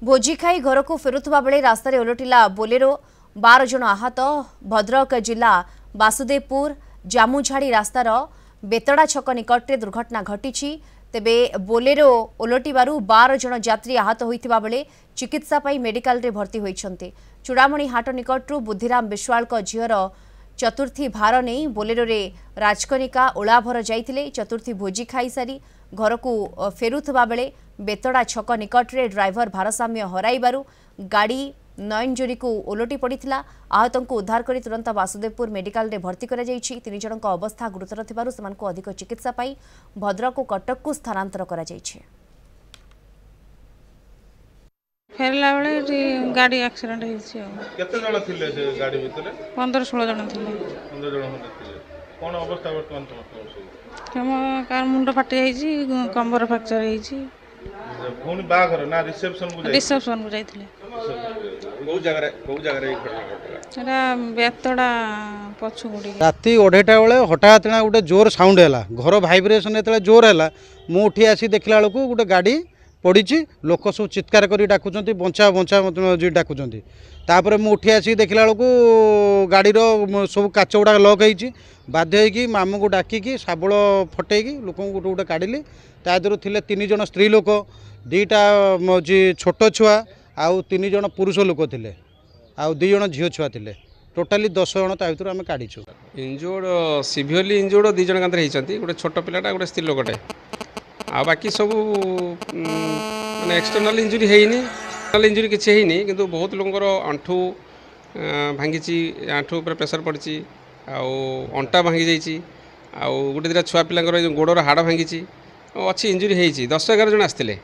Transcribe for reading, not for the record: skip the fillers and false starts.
भोजी खाई घर को फेरुवा बेले रास्तार ओलटिला बोलेरो 12 जन आहत। भद्रक जिला बासुदेवपुर जामुझाड़ी रास्तार बेतड़ा छक निकट में दुर्घटना घटी। तेबे बोलेरो ओलटिबारु 12 जन यात्री आहत होइतिबा बेले चिकित्सा पाई मेडिकल रे भर्ती होइछन्ते। चूड़ामणी हाट निकटरू बुद्धिराम विश्वाल झीर चतुर्थी भार नहीं बोलेरो रे राजकनिका ओलाभर जाइतिले। चतुर्थी भोजी खाई सारी घर को फेरुवा बेले बेतड़ा छक निकट में ड्राइवर भारसाम्य हराइबारु गाड़ी नयनजोरी को ओलटी पड़ा। आहतों को उद्धार कर तुरंत बासुदेवपुर मेडिकल रे भर्ती कर तीन जन अवस्था गुरुतर थिबारु सेमानकु अधिक चिकित्सा पाई भद्रक और कटक को स्थानांतर करा जायछि। फेरला बेले गाड़ी एक्सीडेंट होइछि। केते जण थिले से गाड़ी भितरे? 15-16 जण थिले। 15 जण होते थिले। कोन अवस्था वर्तमान समस्त? हम कार मुंड फाटी जाइछि, कंबर फ्रैक्चर होइछि। फोन बाघर ना रिसेप्शन को जाइथिले। को जगह रे घटना घटला? एरा बेतड़ा पछु गुडी राती 2:30 बेले हठात गोटे जोर साउंड है घर भाइब्रेसन जो जोर है मु उठी आसी देखला बेलू गोटे गाड़ी पड़ी लोक सब चित्कार कर डाकुंट बंचा बंचा डाकुंट तापर मु उठी आसी देखला बेलू गाड़ीर सब काच गुड़ा लक हो बाध्य हो मामू को डाकिकी शाबल फटेकी लोक गोटे गोटे काढ़ी तादर थे 3 जन स्त्री लोक 2टा छोट छुआ आउ 3 जन पुरुष लोक थे आउ 2 जन झील छुआ थे टोटाली 10 जन भर आम काढ़ीचु। इंजोर्ड सिवियरली इंजोर्ड 2 जन होती गोटे छोट पिलाटा गोटे स्त्री लोकटे आ बाकी सब माने एक्सटर्नल इंजुरी है इंजुरी किसी है कि बहुत लोकर आंठू भांगी आंठू पर प्रेसर पड़ी अंटा भांगी जाइए गोटे 2टा छुआ पिला गोड़र हाड़ भांगी अच्छी इंजुरी है 10-11 जन आसते।